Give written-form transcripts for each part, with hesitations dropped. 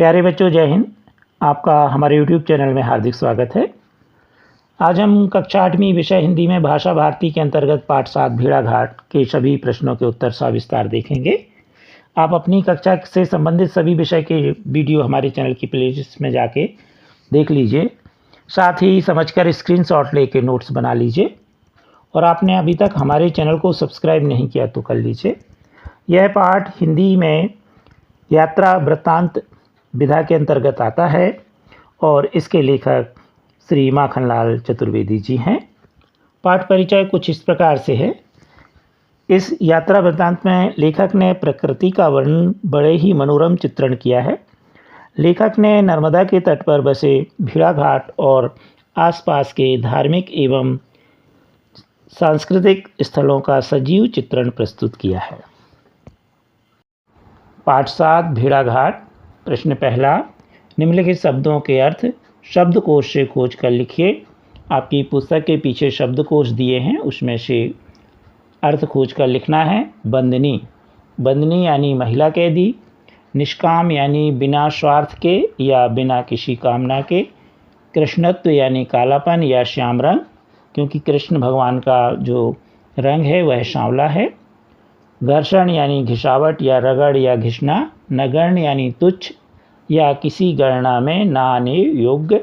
प्यारे बच्चों, जय हिंद। आपका हमारे YouTube चैनल में हार्दिक स्वागत है। आज हम कक्षा 8वीं विषय हिंदी में भाषा भारती के अंतर्गत पाठ 7 भेड़ाघाट के सभी प्रश्नों के उत्तर सविस्तार देखेंगे। आप अपनी कक्षा से संबंधित सभी विषय के वीडियो हमारे चैनल की प्लेलिस्ट में जाके देख लीजिए। साथ ही समझकर स्क्रीनशॉट लेके नोट्स बना लीजिए। और आपने अभी तक हमारे चैनल को सब्सक्राइब नहीं किया तो कर लीजिए। यह पाठ हिंदी में यात्रा वृत्तांत विधा के अंतर्गत आता है और इसके लेखक श्री माखनलाल चतुर्वेदी जी हैं। पाठ परिचय कुछ इस प्रकार से है। इस यात्रा वृत्तांत में लेखक ने प्रकृति का वर्णन बड़े ही मनोरम चित्रण किया है। लेखक ने नर्मदा के तट पर बसे भेड़ाघाट और आसपास के धार्मिक एवं सांस्कृतिक स्थलों का सजीव चित्रण प्रस्तुत किया है। पाठ 7 भेड़ाघाट। प्रश्न पहला, निम्नलिखित शब्दों के अर्थ शब्दकोश से खोज कर लिखिए। आपकी पुस्तक के पीछे शब्दकोश दिए हैं, उसमें से अर्थ खोज कर लिखना है। बंदनी, बंदनी यानी महिला कैदी। निष्काम यानी बिना स्वार्थ के या बिना किसी कामना के। कृष्णत्व यानी कालापन या श्याम रंग, क्योंकि कृष्ण भगवान का जो रंग है वह सांवला है। घर्षण यानी घिसावट या रगड़ या घिसना। नगण्य यानी तुच्छ या किसी गणना में ना आने योग्य।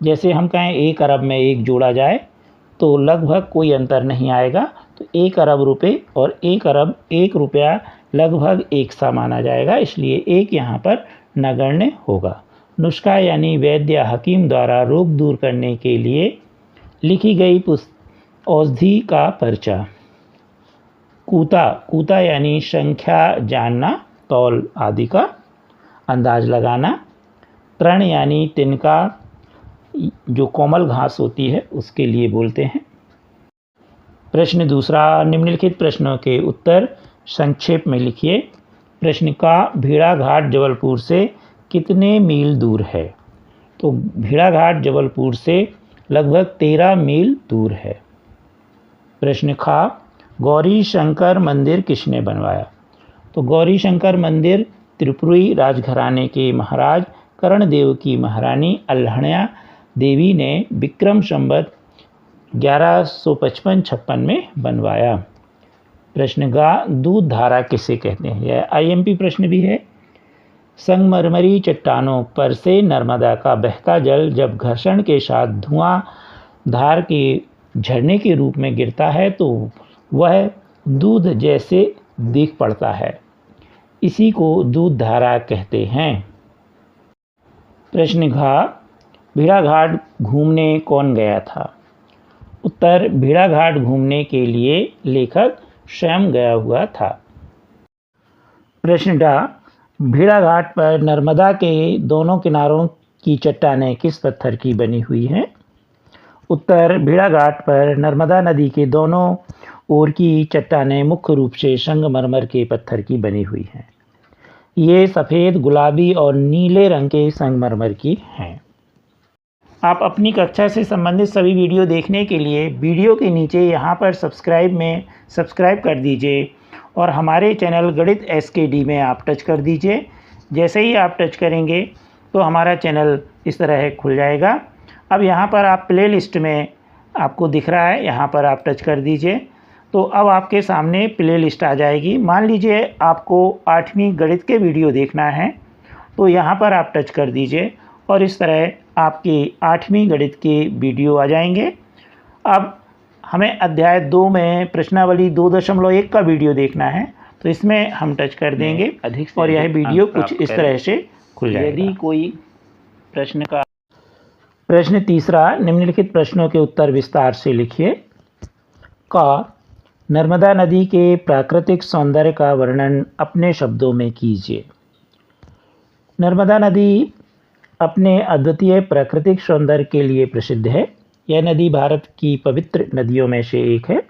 जैसे हम कहें 1 अरब में 1 जोड़ा जाए तो लगभग कोई अंतर नहीं आएगा, तो 1 अरब रुपये और 1 अरब 1 रुपया लगभग एक सा माना जाएगा, इसलिए 1 यहाँ पर नगण्य होगा। नुस्खा यानी वैद्य या हकीम द्वारा रोग दूर करने के लिए लिखी गई औषधि का पर्चा। कूता, कूता यानी संख्या जानना, तौल आदि का अंदाज लगाना। तृण यानी तिनका, जो कोमल घास होती है उसके लिए बोलते हैं। प्रश्न दूसरा, निम्नलिखित प्रश्नों के उत्तर संक्षेप में लिखिए। प्रश्न का, भेड़ाघाट जबलपुर से कितने मील दूर है? तो भेड़ाघाट जबलपुर से लगभग 13 मील दूर है। प्रश्न खा, गौरी शंकर मंदिर किसने बनवाया? तो गौरी शंकर मंदिर त्रिपुरी राजघराने के महाराज कर्णदेव की महारानी अल्हण्या देवी ने विक्रम संवत 1155-56 में बनवाया। प्रश्न गा, दूध धारा किसे कहते हैं? यह आईएमपी प्रश्न भी है। संगमरमरी चट्टानों पर से नर्मदा का बहता जल जब घर्षण के साथ धुआं धार के झरने के रूप में गिरता है तो वह दूध जैसे दिख पड़ता है, इसी को दूध धारा कहते हैं। प्रश्न घ, भेड़ाघाट घूमने कौन गया था? उत्तर, भेड़ाघाट घूमने के लिए लेखक स्वयं गया हुआ था। प्रश्न ड, भेड़ाघाट पर नर्मदा के दोनों किनारों की चट्टानें किस पत्थर की बनी हुई हैं? उत्तर, भेड़ाघाट पर नर्मदा नदी के दोनों ओर की चट्टानें मुख्य रूप से संगमरमर के पत्थर की बनी हुई हैं। ये सफ़ेद, गुलाबी और नीले रंग के संगमरमर की हैं। आप अपनी कक्षा से संबंधित सभी वीडियो देखने के लिए वीडियो के नीचे यहाँ पर सब्सक्राइब कर दीजिए और हमारे चैनल गणित SKD में आप टच कर दीजिए। जैसे ही आप टच करेंगे तो हमारा चैनल इस तरह खुल जाएगा। अब यहाँ पर आप प्ले लिस्ट में आपको दिख रहा है, यहाँ पर आप टच कर दीजिए तो अब आपके सामने प्ले लिस्ट आ जाएगी। मान लीजिए आपको 8वीं गणित के वीडियो देखना है तो यहाँ पर आप टच कर दीजिए और इस तरह आपकी 8वीं गणित के वीडियो आ जाएंगे। अब हमें अध्याय 2 में प्रश्नावली 2.1 का वीडियो देखना है तो इसमें हम टच कर देंगे और यह वीडियो कुछ इस तरह से खुल जाएगा। यदि कोई प्रश्न तीसरा, निम्नलिखित प्रश्नों के उत्तर विस्तार से लिखिए। क, नर्मदा नदी के प्राकृतिक सौंदर्य का वर्णन अपने शब्दों में कीजिए। नर्मदा नदी अपने अद्वितीय प्राकृतिक सौंदर्य के लिए प्रसिद्ध है। यह नदी भारत की पवित्र नदियों में से एक है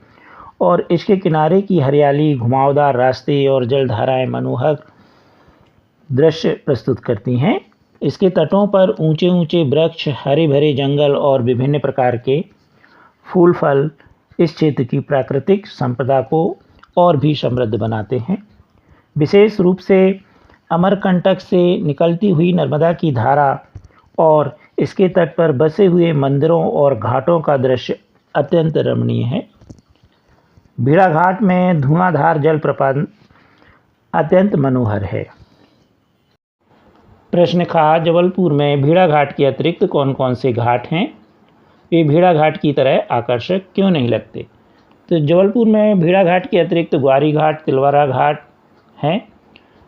और इसके किनारे की हरियाली, घुमावदार रास्ते और जलधाराएं मनमोहक दृश्य प्रस्तुत करती हैं। इसके तटों पर ऊंचे ऊंचे वृक्ष, हरे भरे जंगल और विभिन्न प्रकार के फूल फल इस क्षेत्र की प्राकृतिक संपदा को और भी समृद्ध बनाते हैं। विशेष रूप से अमरकंटक से निकलती हुई नर्मदा की धारा और इसके तट पर बसे हुए मंदिरों और घाटों का दृश्य अत्यंत रमणीय है। भेड़ाघाट में धुआंधार जलप्रपात अत्यंत मनोहर है। प्रश्न खा, जबलपुर में भेड़ाघाट के अतिरिक्त कौन कौन से घाट हैं? वे भेड़ाघाट की तरह आकर्षक क्यों नहीं लगते? तो जबलपुर में भेड़ाघाट के अतिरिक्त ग्वारी घाट, तिलवारा घाट हैं,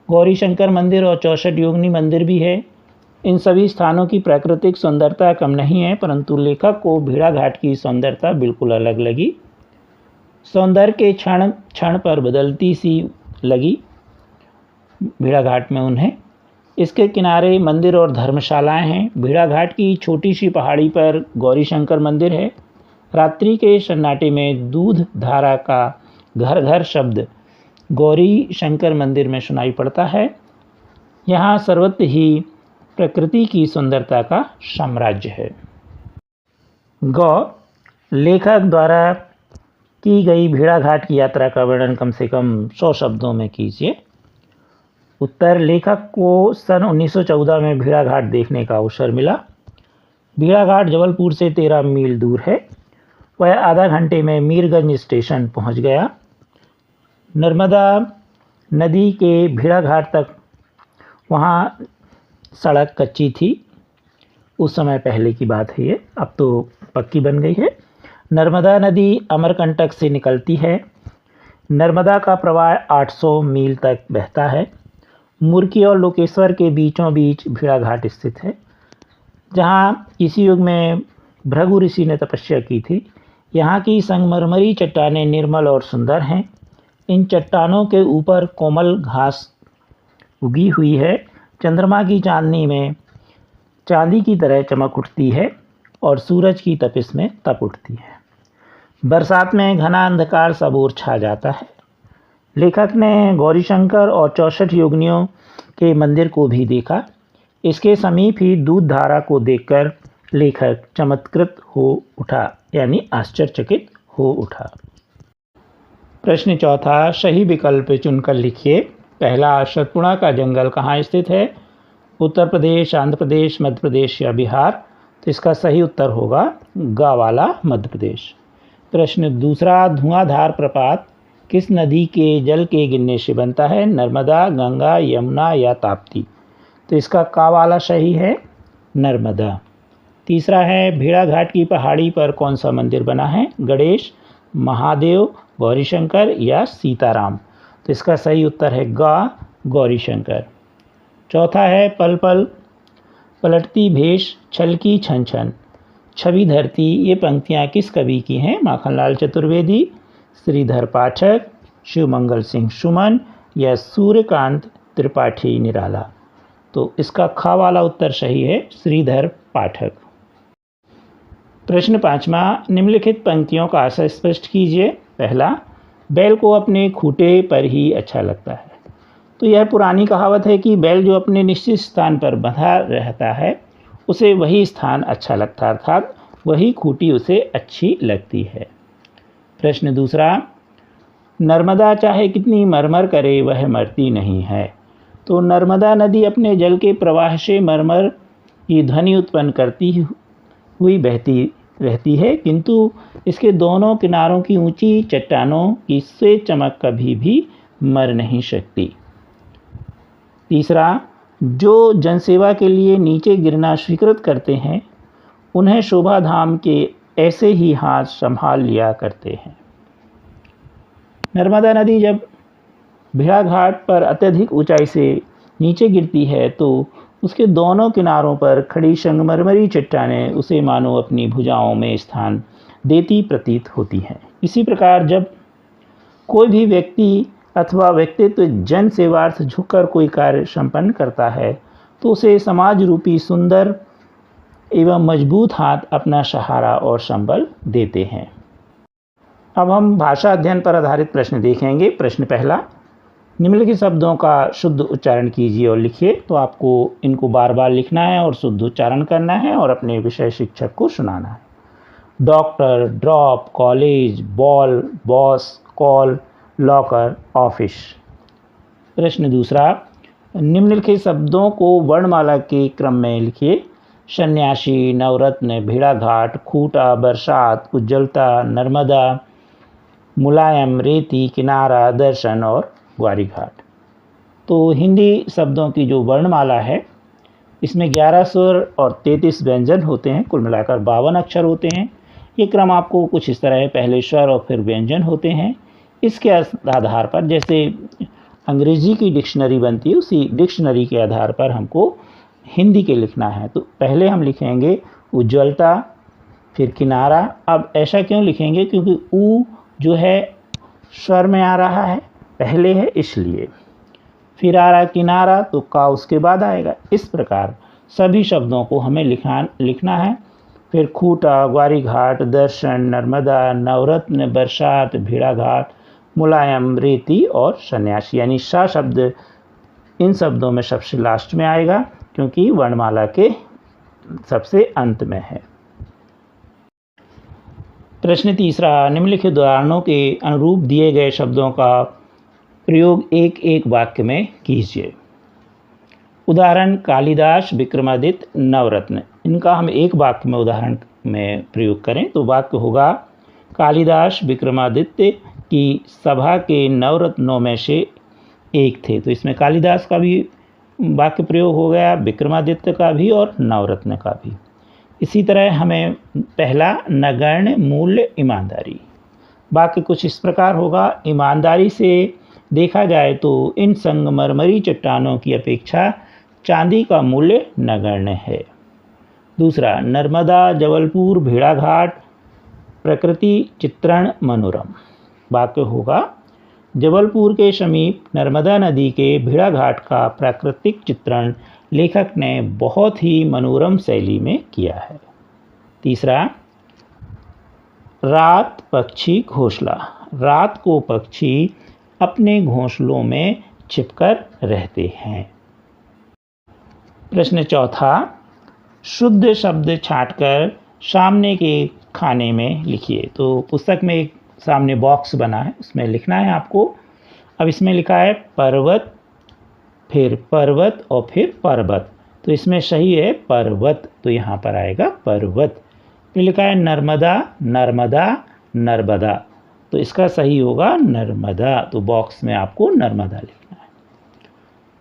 गौरी शंकर मंदिर और 64 योगिनी मंदिर भी है। इन सभी स्थानों की प्राकृतिक सुंदरता कम नहीं है, परंतु लेखक को भेड़ाघाट की सुंदरता बिल्कुल अलग लगी। सौंदर्य के क्षण क्षण पर बदलती सी लगी भेड़ाघाट में उन्हें। इसके किनारे मंदिर और धर्मशालाएं हैं। भेड़ाघाट की छोटी सी पहाड़ी पर गौरी शंकर मंदिर है। रात्रि के सन्नाटे में दूध धारा का घर घर शब्द गौरी शंकर मंदिर में सुनाई पड़ता है। यहाँ सर्वत्र ही प्रकृति की सुंदरता का साम्राज्य है। लेखक द्वारा की गई भेड़ाघाट की यात्रा का वर्णन कम से कम 100 शब्दों में कीजिए। उत्तर, लेखक को सन 1914 में भेड़ाघाट देखने का अवसर मिला। भेड़ाघाट जबलपुर से 13 मील दूर है। वह आधा घंटे में मीरगंज स्टेशन पहुंच गया। नर्मदा नदी के भेड़ाघाट तक वहां सड़क कच्ची थी। उस समय पहले की बात है ये, अब तो पक्की बन गई है। नर्मदा नदी अमरकंटक से निकलती है। नर्मदा का प्रवाह 800 मील तक बहता है। मुर्की और लोकेश्वर के बीचों बीच भेड़ाघाट स्थित है, जहाँ किसी युग में भृगु ऋषि ने तपस्या की थी। यहाँ की संगमरमरी चट्टानें निर्मल और सुंदर हैं। इन चट्टानों के ऊपर कोमल घास उगी हुई है। चंद्रमा की चांदनी में चांदी की तरह चमक उठती है और सूरज की तपिश में तप उठती है। बरसात में घना अंधकार सब ओर छा जाता है। लेखक ने गौरीशंकर और 64 योगिनियों के मंदिर को भी देखा। इसके समीप ही दूध धारा को देखकर लेखक चमत्कृत हो उठा, यानी आश्चर्यचकित हो उठा। प्रश्न चौथा, सही विकल्प चुनकर लिखिए। पहला, सतपुड़ा का जंगल कहाँ स्थित है? उत्तर प्रदेश, आंध्र प्रदेश, मध्य प्रदेश या बिहार? तो इसका सही उत्तर होगा गा वाला मध्य प्रदेश। प्रश्न दूसरा, धुआंधार प्रपात किस नदी के जल के गिरने से बनता है? नर्मदा, गंगा, यमुना या ताप्ती? तो इसका का वाला सही है, नर्मदा। तीसरा है, भेड़ाघाट की पहाड़ी पर कौन सा मंदिर बना है? गणेश, महादेव, गौरीशंकर या सीताराम? तो इसका सही उत्तर है गा, गौरीशंकर। चौथा है, पल पल पलटती भेष, छलकी छन छन, छवि धरती, ये पंक्तियाँ किस कवि की हैं? माखनलाल चतुर्वेदी, श्रीधर पाठक, शिवमंगल सिंह सुमन या सूर्यकांत त्रिपाठी निराला? तो इसका खा वाला उत्तर सही है, श्रीधर पाठक। प्रश्न पाँचवा, निम्नलिखित पंक्तियों का आशय स्पष्ट कीजिए। पहला, बैल को अपने खूंटे पर ही अच्छा लगता है। तो यह पुरानी कहावत है कि बैल जो अपने निश्चित स्थान पर बंधा रहता है उसे वही स्थान अच्छा लगता है, अर्थात वही खूंटी उसे अच्छी लगती है। प्रश्न दूसरा, नर्मदा चाहे कितनी मरमर करे वह मरती नहीं है। तो नर्मदा नदी अपने जल के प्रवाह से मरमर की ध्वनि उत्पन्न करती हुई बहती रहती है, किंतु इसके दोनों किनारों की ऊंची चट्टानों की श्वेत चमक कभी भी मर नहीं सकती। तीसरा, जो जनसेवा के लिए नीचे गिरना स्वीकृत करते हैं उन्हें शोभा धाम के ऐसे ही हाथ संभाल लिया करते हैं। नर्मदा नदी जब भेड़ाघाट पर अत्यधिक ऊंचाई से नीचे गिरती है तो उसके दोनों किनारों पर खड़ी संगमरमरी चट्टानें उसे मानो अपनी भुजाओं में स्थान देती प्रतीत होती हैं। इसी प्रकार जब कोई भी व्यक्ति अथवा व्यक्तित्व जन सेवार्थ झुककर कोई कार्य संपन्न करता है तो उसे समाज रूपी सुंदर एवं मजबूत हाथ अपना सहारा और संबल देते हैं। अब हम भाषा अध्ययन पर आधारित प्रश्न देखेंगे। प्रश्न पहला, निम्नलिखित शब्दों का शुद्ध उच्चारण कीजिए और लिखिए। तो आपको इनको बार बार लिखना है और शुद्ध उच्चारण करना है और अपने विषय शिक्षक को सुनाना है। Doctor, drop, college, ball, boss, call, locker, office. प्रश्न दूसरा, निम्नलिखित शब्दों को वर्णमाला के क्रम में लिखिए। सन्यासी, नवरत्न, भेड़ाघाट, खूंटा, बरसात, उज्ज्वलता, नर्मदा, मुलायम, रेती, किनारा, दर्शन और ग्वारीघाट। तो हिंदी शब्दों की जो वर्णमाला है इसमें 11 स्वर और 33 व्यंजन होते हैं, कुल मिलाकर 52 अक्षर होते हैं। ये क्रम आपको कुछ इस तरह है, पहले स्वर और फिर व्यंजन होते हैं। इसके आधार पर जैसे अंग्रेजी की डिक्शनरी बनती है, उसी डिक्शनरी के आधार पर हमको हिंदी के लिखना है। तो पहले हम लिखेंगे उज्ज्वलता, फिर किनारा। अब ऐसा क्यों लिखेंगे, क्योंकि ऊ जो है स्वर में आ रहा है, पहले है इसलिए। फिर आ रहा किनारा तो का उसके बाद आएगा। इस प्रकार सभी शब्दों को हमें लिखना है। फिर खूंटा, ग्वारीघाट, दर्शन, नर्मदा, नवरत्न, बरसात, भेड़ाघाट, मुलायम, रेती और सन्यासी, यानी सा शब्द इन शब्दों में सबसे लास्ट में आएगा, क्योंकि वर्णमाला के सबसे अंत में है। प्रश्न तीसरा, निम्नलिखित उदाहरणों के अनुरूप दिए गए शब्दों का प्रयोग एक एक वाक्य में कीजिए। उदाहरण कालिदास, विक्रमादित्य, नवरत्न। इनका हम एक वाक्य में उदाहरण में प्रयोग करें तो वाक्य होगा कालिदास विक्रमादित्य की सभा के नवरत्नों में से एक थे। तो इसमें कालिदास का भी वाक्य प्रयोग हो गया, विक्रमादित्य का भी और नवरत्न का भी। इसी तरह हमें पहला नगण्य, मूल्य, ईमानदारी। वाक्य कुछ इस प्रकार होगा, ईमानदारी से देखा जाए तो इन संगमरमरी चट्टानों की अपेक्षा चांदी का मूल्य नगण्य है। दूसरा, नर्मदा, जबलपुर, भेड़ाघाट, प्रकृति चित्रण मनोरम। वाक्य होगा जबलपुर के समीप नर्मदा नदी के भेड़ाघाट का प्राकृतिक चित्रण लेखक ने बहुत ही मनोरम शैली में किया है। तीसरा, रात पक्षी घोंसला। रात को पक्षी अपने घोंसलों में छिपकर रहते हैं। प्रश्न चौथा, शुद्ध शब्द छांटकर सामने के खाने में लिखिए। तो पुस्तक में एक सामने बॉक्स बना है, उसमें लिखना है आपको। अब इसमें लिखा है पर्वत, फिर पर्वत और फिर पर्वत। तो इसमें सही है पर्वत, तो यहाँ पर आएगा पर्वत। फिर लिखा है नर्मदा, नर्मदा, नर्मदा। तो इसका सही होगा नर्मदा, तो बॉक्स में आपको नर्मदा लिखना है।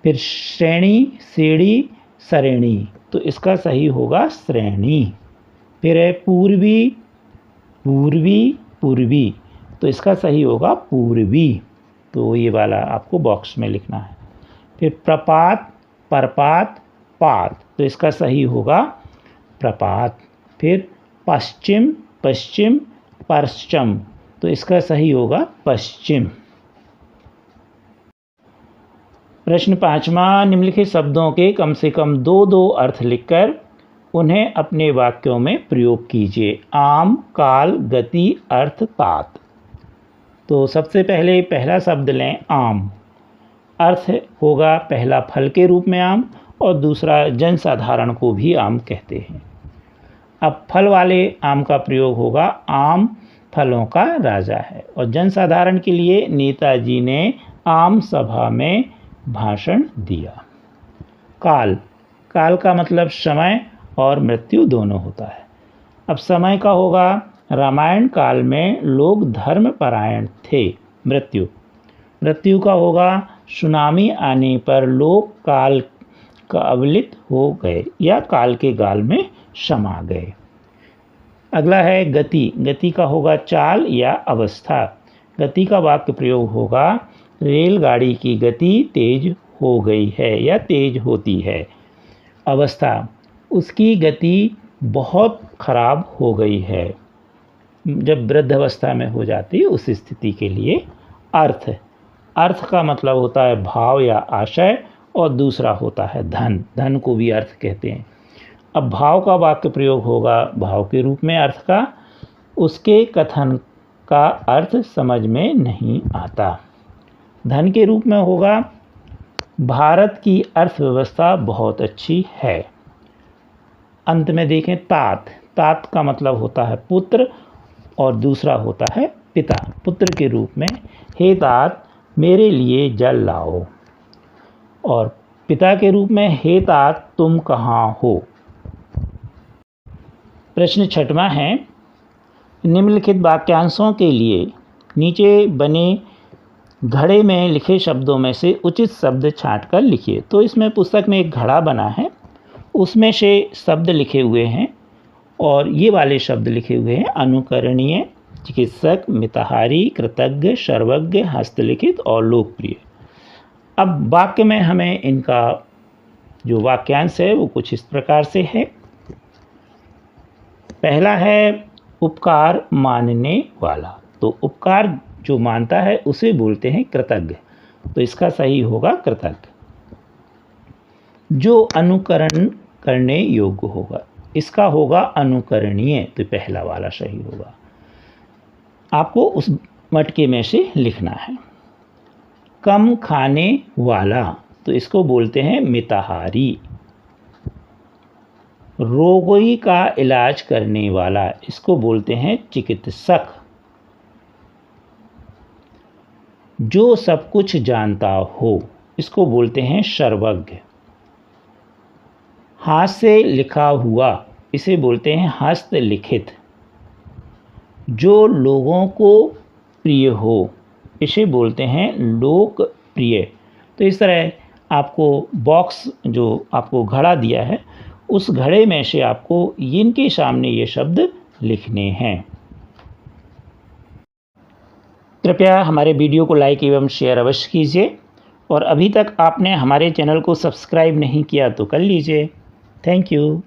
फिर श्रेणी, सीढ़ी, श्रेणी। तो इसका सही होगा श्रेणी। फिर है पूर्वी, पूर्वी, पूर्वी। तो इसका सही होगा पूर्वी, तो ये वाला आपको बॉक्स में लिखना है। फिर प्रपात, प्रपात, पात। तो इसका सही होगा प्रपात। फिर पश्चिम, पश्चिम, पश्चिम। तो इसका सही होगा पश्चिम। प्रश्न पाँचवा, निम्नलिखित शब्दों के कम से कम दो दो अर्थ लिखकर उन्हें अपने वाक्यों में प्रयोग कीजिए। आम, काल, गति, अर्थ, तात। तो सबसे पहले पहला शब्द लें आम। अर्थ होगा पहला फल के रूप में आम और दूसरा जनसाधारण को भी आम कहते हैं। अब फल वाले आम का प्रयोग होगा आम फलों का राजा है, और जनसाधारण के लिए नेताजी ने आम सभा में भाषण दिया। काल, काल का मतलब समय और मृत्यु दोनों होता है। अब समय का होगा रामायण काल में लोग धर्मपरायण थे। मृत्यु, मृत्यु का होगा सुनामी आने पर लोग काल का अवलित हो गए या काल के गाल में समा गए। अगला है गति, गति का होगा चाल या अवस्था। गति का वाक्य प्रयोग होगा रेलगाड़ी की गति तेज हो गई है या तेज होती है। अवस्था, उसकी गति बहुत खराब हो गई है, जब वृद्ध अवस्था में हो जाती है उस स्थिति के लिए। अर्थ, अर्थ का मतलब होता है भाव या आशय, और दूसरा होता है धन, धन को भी अर्थ कहते हैं। अब भाव का वाक्य प्रयोग होगा भाव के रूप में अर्थ का, उसके कथन का अर्थ समझ में नहीं आता। धन के रूप में होगा भारत की अर्थव्यवस्था बहुत अच्छी है। अंत में देखें तात, तात का मतलब होता है पुत्र और दूसरा होता है पिता। पुत्र के रूप में हे तात मेरे लिए जल लाओ। और पिता के रूप में हे तात तुम कहाँ हो। प्रश्न छठवां है, निम्नलिखित वाक्यांशों के लिए नीचे बने घड़े में लिखे शब्दों में से उचित शब्द छांटकर लिखिए। तो इसमें पुस्तक में एक घड़ा बना है, उसमें से शब्द लिखे हुए हैं और ये वाले शब्द लिखे हुए हैं अनुकरणीय, चिकित्सक, मिताहारी, कृतज्ञ, सर्वज्ञ, हस्तलिखित और लोकप्रिय। अब वाक्य में हमें इनका जो वाक्यांश है वो कुछ इस प्रकार से है। पहला है उपकार मानने वाला, तो उपकार जो मानता है उसे बोलते हैं कृतज्ञ, तो इसका सही होगा कृतज्ञ। जो अनुकरण करने योग्य होगा, इसका होगा अनुकरणीय, तो पहला वाला सही होगा। आपको उस मटके में से लिखना है। कम खाने वाला, तो इसको बोलते हैं मिताहारी। रोगी का इलाज करने वाला, इसको बोलते हैं चिकित्सक। जो सब कुछ जानता हो, इसको बोलते हैं सर्वज्ञ। हाथ से लिखा हुआ, इसे बोलते हैं हस्तलिखित। जो लोगों को प्रिय हो, इसे बोलते हैं लोकप्रिय। तो इस तरह आपको बॉक्स जो आपको घड़ा दिया है, उस घड़े में से आपको इनके सामने ये शब्द लिखने हैं। कृपया हमारे वीडियो को लाइक एवं शेयर अवश्य कीजिए और अभी तक आपने हमारे चैनल को सब्सक्राइब नहीं किया तो कर लीजिए। Thank you.